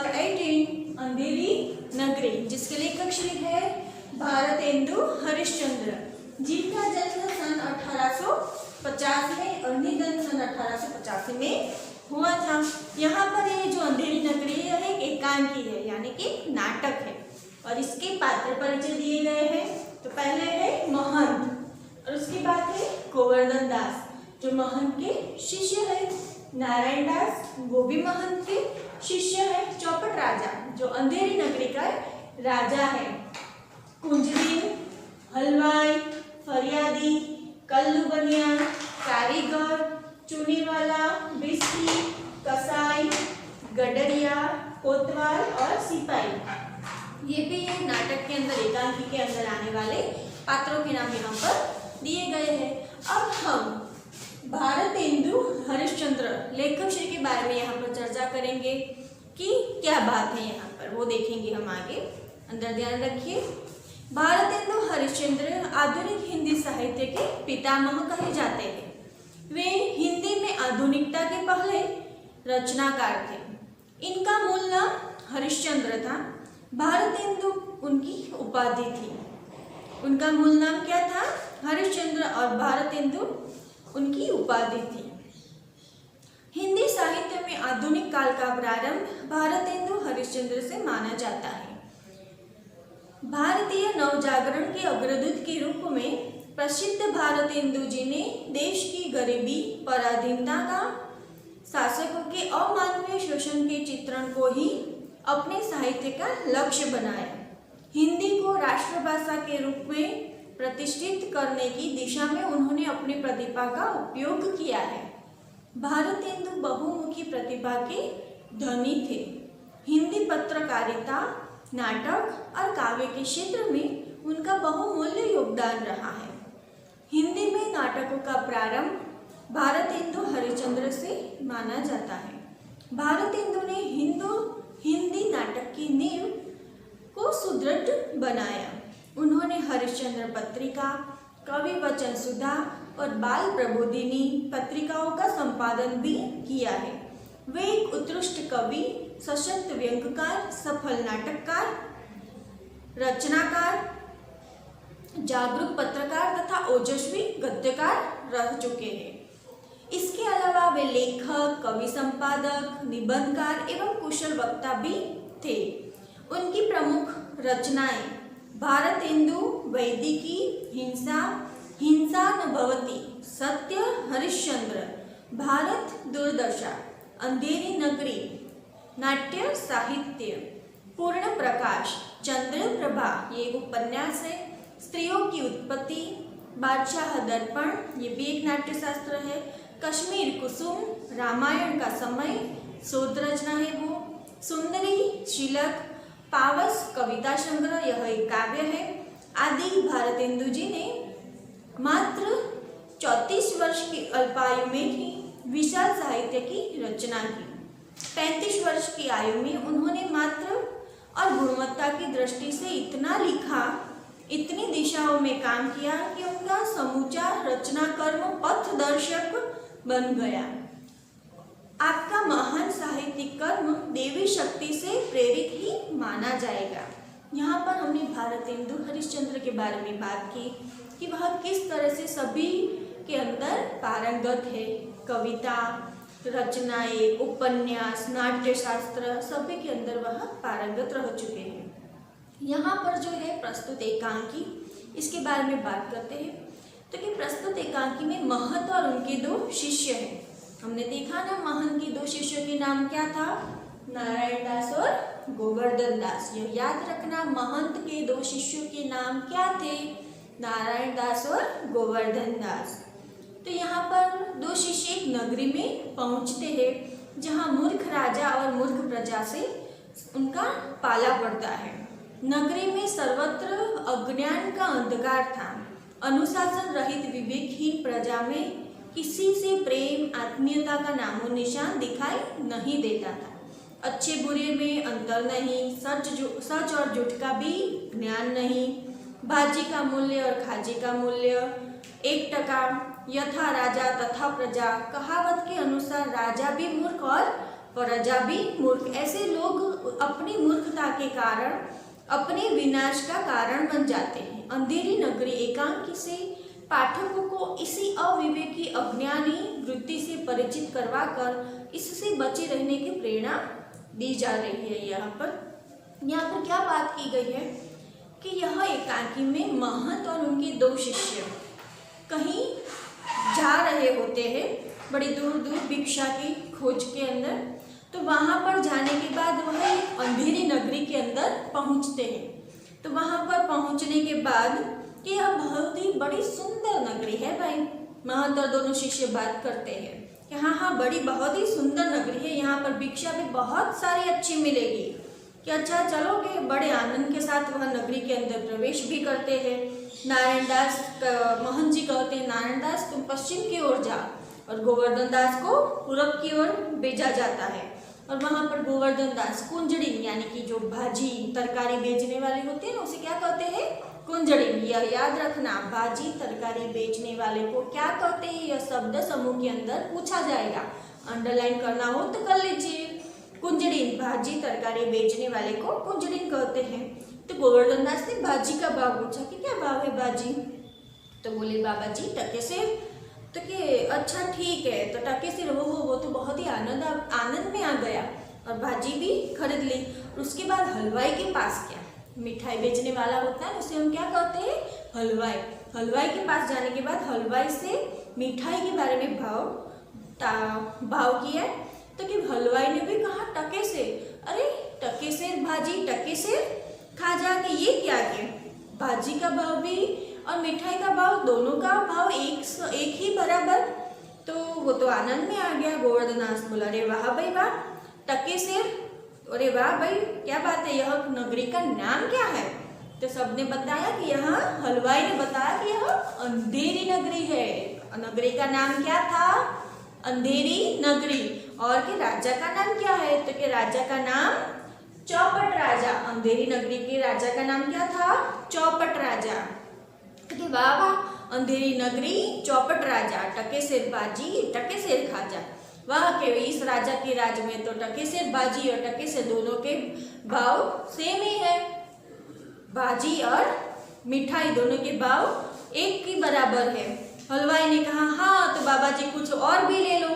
Number 18 अंधेरी नगरी, जिसके लेखक श्री है भारतेंदु हरिश्चंद्र, जिनका जन्म सन 1850 में और निधन सन 1885 में हुआ था। यहाँ पर ये जो अंधेरी नगरी है एक एकांकी है, यानी कि नाटक है, और इसके पात्र परिचय दिए गए हैं। तो पहले है महंत और उसके बाद है गोवर्धन दास जो महंत के शिष्य है, नारायण दास वो भी महंत के शिष्य है, चौपट राजा जो अंधेरी नगरी का राजा है, कुंजरीन, हलवाई, फरियादी, कल्लू बनिया, कारीगर, चुनी वाला, बिस्की, कसाई, गडरिया, कोतवाल और सिपाही, ये भी ये नाटक के अंदर एकांकी के अंदर आने वाले पात्रों के नाम यहाँ पर दिए गए हैं। अब हम भारतेंदु हरिश्चंद्र लेखक श्री के बारे में यहाँ पर चर्चा करेंगे कि क्या बात है यहाँ पर, वो देखेंगे हम आगे। अंदर ध्यान रखिए, भारतेंदु हरिश्चंद्र आधुनिक हिंदी साहित्य के पितामह कहे जाते हैं। वे हिंदी में आधुनिकता के पहले रचनाकार थे। इनका मूल नाम हरिश्चंद्र था, भारतेंदु उनकी उपाधि थी। उनका मूल नाम क्या था? हरिश्चंद्र, और भारतेंदु उनकी उपाधि थी। हिंदी साहित्य में आधुनिक काल का प्रारंभ भारतेंदु हरिश्चंद्र से माना जाता है। भारतीय नवजागरण के अग्रदूत के रूप में प्रसिद्ध भारतेंदु जी ने देश की गरीबी, पराधीनता का, शासकों के अमानवीय शोषण के चित्रण को ही अपने साहित्य का लक्ष्य बनाया। हिंदी को राष्ट्रभाषा के रूप में प्रतिष्ठित करने की दिशा में उन्होंने अपनी प्रतिभा का उपयोग किया है। भारतेंदु बहुमुखी प्रतिभा के धनी थे। हिंदी पत्रकारिता, नाटक और काव्य के क्षेत्र में उनका बहुमूल्य योगदान रहा है। हिंदी में नाटकों का प्रारंभ भारतेंदु हरिश्चंद्र से माना जाता है। भारतेंदु ने हिंदी नाटक की नींव को सुदृढ़ बनाया। उन्होंने हरिश्चंद्र पत्रिका, कवि वचन सुधा और बाल प्रबोधिनी पत्रिकाओं का संपादन भी किया है। वे एक उत्कृष्ट कवि, सशक्त व्यंग्यकार, सफल नाटककार, रचनाकार, जागरूक पत्रकार तथा ओजस्वी गद्यकार रह चुके हैं। इसके अलावा वे लेखक, कवि संपादक, निबंधकार एवं कुशल वक्ता भी थे। उनकी प्रमुख रचनाएं भारतेंदु वैदिकी, हिंसा न भवति, सत्य हरिश्चंद्र, भारत दुर्दशा, अंधेरी नगरी, नाट्य साहित्य, पूर्ण प्रकाश, चंद्र प्रभा ये एक उपन्यास है, स्त्रियों की उत्पत्ति, बादशाह दर्पण ये भी एक नाट्य शास्त्र है, कश्मीर कुसुम, रामायण का समय शोध रचना है वो, सुंदरी शीलक, पावस कविता संग्रह यह एक काव्य है आदि। भारतेंदु जी ने मात्र 34 वर्ष की अल्पायु में ही विशाल साहित्य की रचना की। 35 वर्ष की आयु में उन्होंने मात्र और गुणवत्ता की दृष्टि से इतना लिखा, इतनी दिशाओं में काम किया कि उनका समूचा रचना कर्म पथदर्शक बन गया। आपका महान साहित्यिक कर्म देवी शक्ति से प्रेरित ही माना जाएगा। यहाँ पर हमने भारतेंदु हरिश्चंद्र के बारे में बात की कि वह किस तरह से सभी के अंदर पारंगत है। कविता, रचनाएं, उपन्यास, नाट्य शास्त्र सभी के अंदर वह पारंगत रह चुके हैं। यहाँ पर जो है प्रस्तुत एकांकी, इसके बारे में बात करते हैं। तो कि प्रस्तुत एकांकी में महंत और उनके 2 शिष्य हैं। हमने देखा ना, महंत के 2 शिष्यों के नाम क्या था? नारायण दास और गोवर्धन दास। यह याद रखना, महंत के 2 शिष्यों के नाम क्या थे? नारायण दास और गोवर्धन दास। तो यहाँ पर 2 शिष्य एक नगरी में पहुँचते हैं जहाँ मूर्ख राजा और मूर्ख प्रजा से उनका पाला पड़ता है। नगरी में सर्वत्र अज्ञान का अंधकार था। अनुशासन रहित विवेकहीन प्रजा में किसी से प्रेम, आत्मीयता का नामो निशान दिखाई नहीं देता था। अच्छे बुरे में अंतर नहीं, सच और झूठ का भी ज्ञान नहीं, भाजी का मूल्य और खाजी का मूल्य 1 टका, यथा राजा तथा प्रजा, कहावत के अनुसार राजा भी मूर्ख और प्रजा भी मूर्ख। ऐसे लोग अपनी मूर्खता के कारण अपने विनाश का कारण बन जाते हैं। अंधेरी नगरी एकांकी से पाठकों को इसी अविवेकी अज्ञानी वृत्ति से परिचित करवाकर इससे बचे रहने की प्रेरणा दी जा रही है। यहाँ पर क्या बात की गई है कि यह एकांकी में महंत और उनके 2 शिष्य कहीं जा रहे होते हैं, बड़ी दूर दूर भिक्षा की खोज के अंदर। तो वहाँ पर जाने के बाद वह एक अंधेरी नगरी के अंदर पहुँचते हैं। तो वहाँ पर पहुँचने के बाद कि यह बहुत ही बड़ी सुंदर नगरी है भाई। महंत और दोनों शिष्य बात करते हैं कि हाँ बहुत ही सुंदर नगरी है, यहाँ पर भिक्षा भी बहुत सारी अच्छी मिलेगी। कि अच्छा चलोगे। बड़े आनंद के साथ वह नगरी के अंदर प्रवेश भी करते हैं। नारायण दास महंत जी कहते हैं, नारायण दास तुम पश्चिम की ओर जा, और गोवर्धन दास को पूरब की ओर भेजा जाता है। और वहाँ पर गोवर्धन दास कुंजड़ी यानी कि जो भाजी तरकारी बेचने वाले होते हैं ना, उसे क्या कहते हैं? कुंजड़ी। यह याद रखना, भाजी तरकारी बेचने वाले को क्या कहते हैं, यह शब्द समूह के अंदर पूछा जाएगा। अंडरलाइन करना हो तो कर लीजिए। कुंजड़ी, भाजी तरकारी बेचने वाले को कुंजड़ी कहते हैं। तो गोवर्धन दास ने भाजी का भाव पूछा कि क्या भाव है भाजी? तो बोले बाबा जी टके से। तो कि अच्छा ठीक है। तो टके से वो तो बहुत ही आनंद में आ गया और भाजी भी खरीद ली। उसके बाद हलवाई के पास गया। मिठाई बेचने वाला होता है, उसे हम क्या कहते हैं? हलवाई। हलवाई के पास जाने के बाद हलवाई से मिठाई के बारे में भाव किया। तो कि हलवाई ने भी कहा टके से। अरे टके से भाजी, टके से खाजा, कि ये क्या है? भाजी का भाव भी और मिठाई का भाव, दोनों का भाव एक ही बराबर। तो वो तो आनंद में आ गया। गोवर्धन दास बोला अरे वाह भाई वाह, टके से, अरे वाह भाई क्या बात है, यह नगरी का नाम क्या है? तो सबने बताया कि यह, हलवाई ने बताया कि यह अंधेरी नगरी है। नगरी का नाम क्या था? अंधेरी नगरी। और कि राजा का नाम क्या है? तो कि राजा का नाम चौपट राजा। अंधेरी नगरी के राजा का नाम क्या था? चौपट राजा। तो वाह वाह, अंधेरी नगरी, चौपट राजा, टके से बाजी, टके से खाजा। वाह के इस राजा के राज में तो टके से बाजी और टके से दोनों के भाव सेम ही है। बाजी और मिठाई दोनों के भाव एक ही बराबर है। हलवाई ने कहा हाँ तो बाबा जी कुछ और भी ले लो।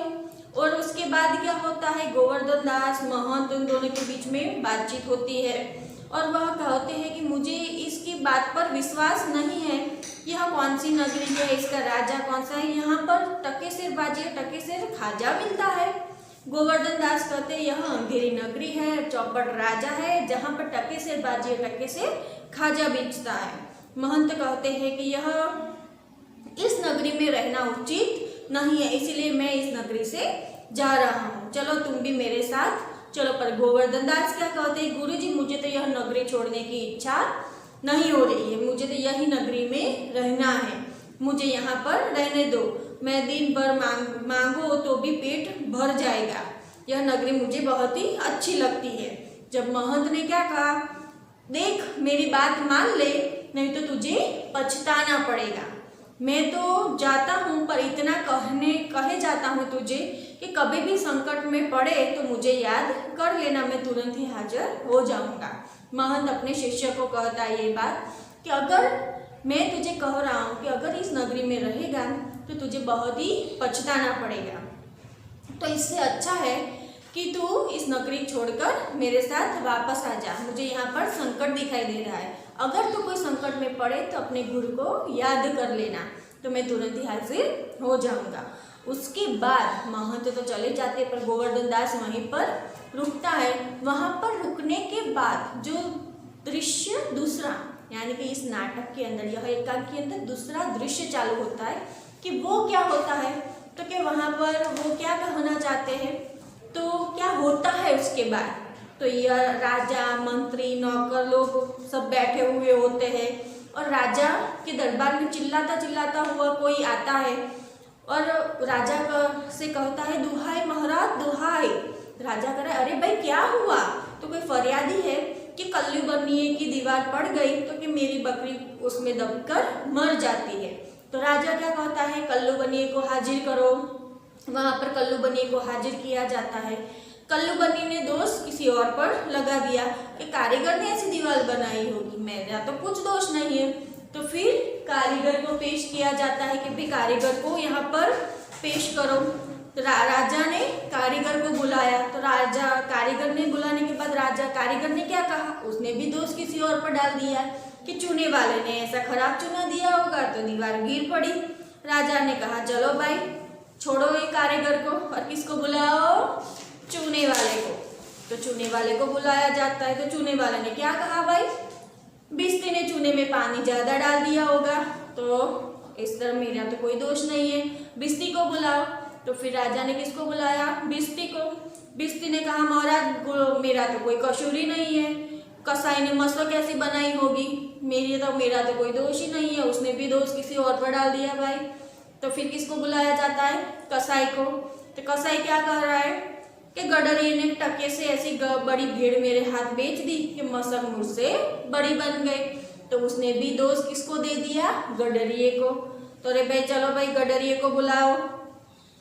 और उसके बाद क्या होता है? गोवर्धन दास महंत उन दोनों के बीच में बातचीत होती है और वह कहते हैं कि मुझे इसकी बात पर विश्वास नहीं है, यह कौन सी नगरी है, इसका राजा कौन सा है, यहाँ पर टके से बाजी टके से खाजा मिलता है। गोवर्धन दास कहते हैं यह अंधेरी नगरी है, चौपट राजा है, जहाँ पर टके से बाजी टके से खाजा बेचता है। महंत कहते हैं कि यह इस नगरी में रहना उचित नहीं है, इसीलिए मैं इस नगरी से जा रहा हूँ, चलो तुम भी मेरे साथ चलो। पर गोवर्धन दास क्या कहते हैं? गुरुजी मुझे तो यह नगरी छोड़ने की इच्छा नहीं हो रही है, मुझे तो यही नगरी में रहना है, मुझे यहाँ पर रहने दो, मैं दिन भर मांगो तो भी पेट भर जाएगा, यह नगरी मुझे बहुत ही अच्छी लगती है। जब महंत ने क्या कहा, देख मेरी बात मान ले नहीं तो तुझे पछताना पड़ेगा। मैं तो जाता हूँ पर इतना कहे जाता हूँ तुझे कि कभी भी संकट में पड़े तो मुझे याद कर लेना, मैं तुरंत ही हाजिर हो जाऊँगा। महंत अपने शिष्य को कहता है ये बात कि अगर मैं तुझे कह रहा हूँ कि अगर इस नगरी में रहेगा तो तुझे बहुत ही पछताना पड़ेगा, तो इससे अच्छा है कि तू इस नगरी छोड़कर मेरे साथ वापस आ जा, मुझे यहाँ पर संकट दिखाई दे रहा है, अगर तू कोई संकट में पड़े तो अपने गुरु को याद कर लेना, तो मैं तुरंत ही हाजिर हो जाऊँगा। उसके बाद महंत तो चले जाते पर गोवर्धन दास वहीं पर रुकता है। वहाँ पर रुकने के बाद जो दृश्य दूसरा, यानी कि इस नाटक के अंदर, यह एकांक के अंदर दूसरा दृश्य चालू होता है कि वो क्या होता है, तो कि वहाँ पर वो क्या कहना चाहते हैं, तो क्या होता है उसके बाद। तो यह राजा मंत्री नौकर लोग सब बैठे हुए होते हैं और राजा के दरबार में चिल्लाता हुआ कोई आता है और राजा से कहता है दुहाई महाराज दुहाई। राजा कह रहा है अरे भाई क्या हुआ? तो कोई फरियादी है कि कल्लू बनिए की दीवार पड़ गई तो कि मेरी बकरी उसमें दबकर मर जाती है। तो राजा क्या कहता है, कल्लू बनिए को हाजिर करो। वहाँ पर कल्लू बनिए को हाजिर किया जाता है। कल्लू बन्नी ने दोष किसी और पर लगा दिया कि कारीगर ने ऐसी दीवार बनाई होगी, मेरा तो कुछ दोष नहीं है। तो फिर कारीगर को पेश किया जाता है कि भाई कारीगर को यहाँ पर पेश करो। तो राजा ने कारीगर को बुलाया, तो राजा कारीगर ने बुलाने के बाद राजा कारीगर ने क्या कहा, उसने भी दोष किसी और पर डाल दिया कि चुने वाले ने ऐसा खराब चुना दिया होगा तो दीवार गिर पड़ी। राजा ने कहा चलो भाई छोड़ो ये कारीगर को और किसको बुलाओ, चूने वाले को। तो चूने वाले को बुलाया जाता है। तो चूने वाले ने क्या कहा, भाई बिस्ती ने चूने में पानी ज्यादा डाल दिया होगा, तो इस तरह मेरा तो कोई दोष नहीं है, बिस्ती को बुलाओ। तो फिर राजा ने किसको बुलाया, बिस्ती को। बिस्ती ने कहा महाराज मेरा तो कोई कसूर ही नहीं है, कसाई ने मसला कैसी बनाई होगी, मेरा तो कोई दोष ही नहीं है, उसने भी दोष किसी और पर डाल दिया भाई। तो फिर किसको बुलाया जाता है, कसाई को। तो कसाई क्या कह रहा है कि गडरिये ने टके से ऐसी बड़ी भीड़ मेरे हाथ बेच दी कि मसक मुझसे बड़ी बन गई। तो उसने भी दोष किसको दे दिया, गडरिये को। तो अरे भाई चलो भाई गडरिये को बुलाओ।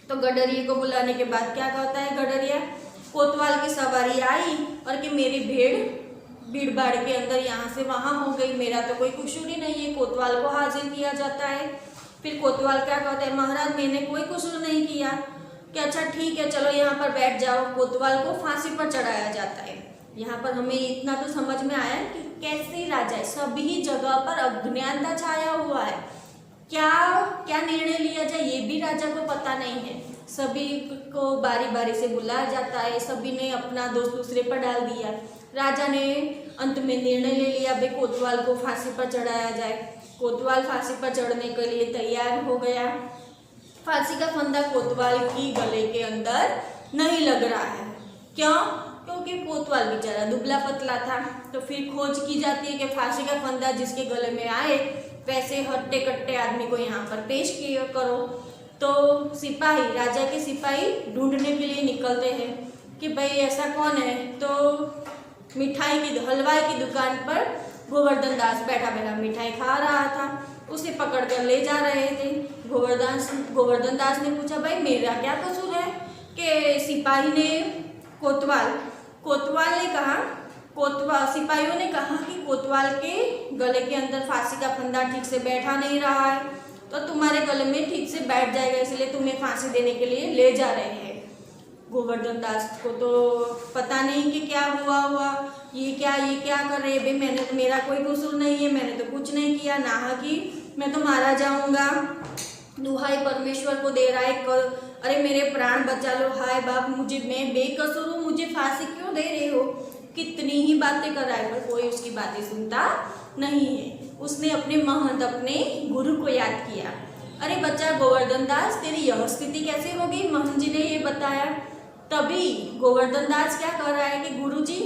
तो गडरिये को बुलाने के बाद क्या कहता है गडरिया, कोतवाल की सवारी आई और कि मेरी भीड़ बाड़ के अंदर यहाँ से वहाँ हो गई, मेरा तो कोई कसूर ही नहीं है। कोतवाल को हाजिर किया जाता है। फिर कोतवाल क्या कहता है, महाराज मैंने कोई कसूर नहीं किया। कि अच्छा ठीक है चलो यहाँ पर बैठ जाओ। कोतवाल को फांसी पर चढ़ाया जाता है। यहाँ पर हमें इतना तो समझ में आया कि कैसे राजा है, सभी जगह पर अज्ञानता छाया हुआ है, क्या क्या निर्णय लिया जाए ये भी राजा को पता नहीं है। सभी को बारी बारी से बुलाया जाता है, सभी ने अपना दोष दूसरे पर डाल दिया। राजा ने अंत में निर्णय ले लिया भाई कोतवाल को फांसी पर चढ़ाया जाए। कोतवाल फांसी पर चढ़ने के लिए तैयार हो गया। फांसी का फंदा कोतवाल की गले के अंदर नहीं लग रहा है, क्यों, क्योंकि कोतवाल बेचारा दुबला पतला था। तो फिर खोज की जाती है कि फांसी का फंदा जिसके गले में आए वैसे हट्टे कट्टे आदमी को यहाँ पर पेश किया करो। तो सिपाही, राजा के सिपाही ढूंढने के लिए निकलते हैं कि भाई ऐसा कौन है। तो मिठाई की हलवाई की दुकान पर गोवर्धन दास बैठा बैठा मिठाई खा रहा था, उसे पकड़ कर ले जा रहे थे। गोवर्धन दास ने पूछा भाई मेरा क्या कसूर है, कि सिपाही ने कोतवाल ने कहा, सिपाहियों ने कहा कि कोतवाल के गले के अंदर फांसी का फंदा ठीक से बैठा नहीं रहा है, तो तुम्हारे गले में ठीक से बैठ जाएगा, इसलिए तुम्हें फांसी देने के लिए ले जा रहे हैं। गोवर्धन दास को तो पता नहीं कि क्या हुआ, ये क्या कर रहे हैं भाई, मेरा कोई कसूर नहीं है, मैंने तो कुछ नहीं किया, ना कि मैं तो मारा जाऊंगा, दुहाई परमेश्वर को दे रहा है, अरे मेरे प्राण बचा लो, हाय बाप मैं बेकसूर हूँ, मुझे फांसी क्यों दे रहे हो। कितनी ही बातें कर रहा है पर कोई उसकी बातें सुनता नहीं है। उसने अपने महंत अपने गुरु को याद किया। अरे बच्चा गोवर्धन दास तेरी यह स्थिति कैसे हो गई, महंत जी ने ये बताया। तभी गोवर्धन दास क्या कर रहा है कि गुरुजी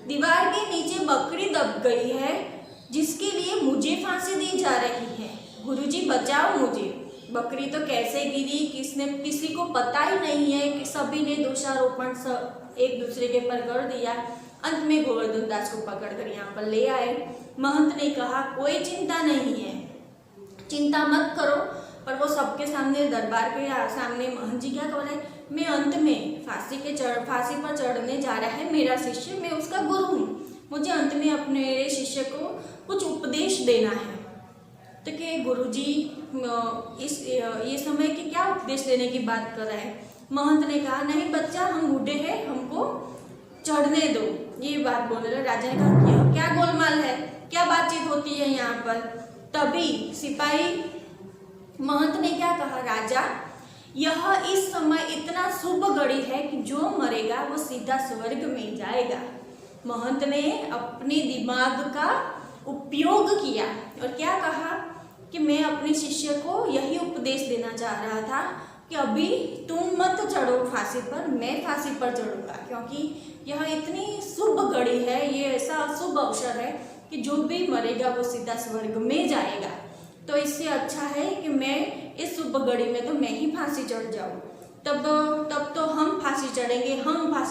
दीवार के नीचे बकरी दब गई है जिसके लिए मुझे फांसी दी जा रही है, गुरुजी बचाओ मुझे। बकरी तो कैसे गिरी किसी को पता ही नहीं है कि सभी ने दोषारोपण एक दूसरे के पर कर दिया। अंत में गोवर्धन दास को पकड़कर यहाँ पर ले आए। महंत ने कहा कोई चिंता नहीं है, चिंता मत करो। पर वो सबके सामने दरबार के सामने महंत जी क्या कह रहे हैं, मैं अंत में फांसी पर चढ़ने जा रहा है मेरा शिष्य, मैं उसका गुरु हूँ, मुझे अंत में अपने शिष्य को कुछ उपदेश देना है। तो कि गुरुजी ये समय के क्या उपदेश देने की बात कर रहे हैं। महंत ने कहा नहीं बच्चा हम बूढ़े हैं, हमको चढ़ने दो, ये बात बोल रहे। राजा ने कहा क्या गोलमाल है, क्या बातचीत होती है यहाँ पर। तभी सिपाही महंत ने क्या कहा, राजा यह इस समय इतना शुभ घड़ी है कि जो मरेगा वो सीधा स्वर्ग में जाएगा। महंत ने अपने दिमाग का उपयोग किया और क्या कहा कि मैं अपने शिष्य को यही उपदेश देना चाह रहा था कि अभी तुम मत चढ़ो फांसी पर, मैं फांसी पर चढ़ूंगा, क्योंकि यह इतनी शुभ घड़ी है, ये ऐसा शुभ अवसर है कि जो भी मरेगा वो सीधा स्वर्ग में जाएगा। तो इससे अच्छा है कि मैं इस शुभ घड़ी में तो मैं ही फांसी चढ़ जाऊँ। तब तो हम फांसी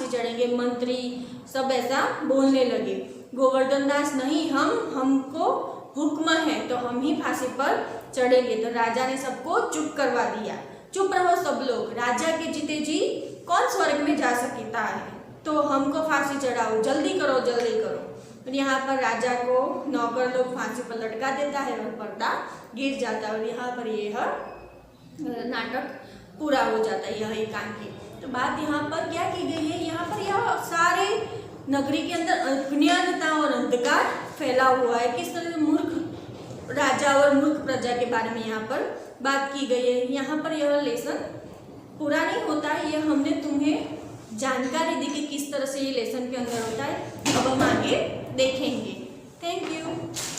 चढ़ेंगे, मंत्री सब ऐसा बोलने लगे। गोवर्धन दास नहीं, हमको हुक्म है तो हम ही फांसी पर चढ़ेंगे। तो राजा ने सबको चुप करवा दिया, चुप रहो सब लोग, राजा के जीते जी कौन स्वर्ग में जा सकता है। तो हमको फांसी चढ़ाओ, जल्दी करो जल्दी करो। और यहाँ पर राजा को नौकर लोग फांसी पर लटका देता है और पर्दा गिर जाता है और यहाँ पर यह नाटक पूरा हो जाता है, यह एकांकी। तो बात यहाँ पर क्या की गई है, यहाँ पर यह सारे नगरी के अंदर अज्ञानता और अंधकार फैला हुआ है, किस तरह से मूर्ख राजा और मूर्ख प्रजा के बारे में यहाँ पर बात की गई है। यहाँ पर यह लेसन पूरा नहीं होता है, यह हमने तुम्हें जानकारी दी कि किस तरह से ये लेसन के अंदर होता है। अब हम आगे देखेंगे। Thank you.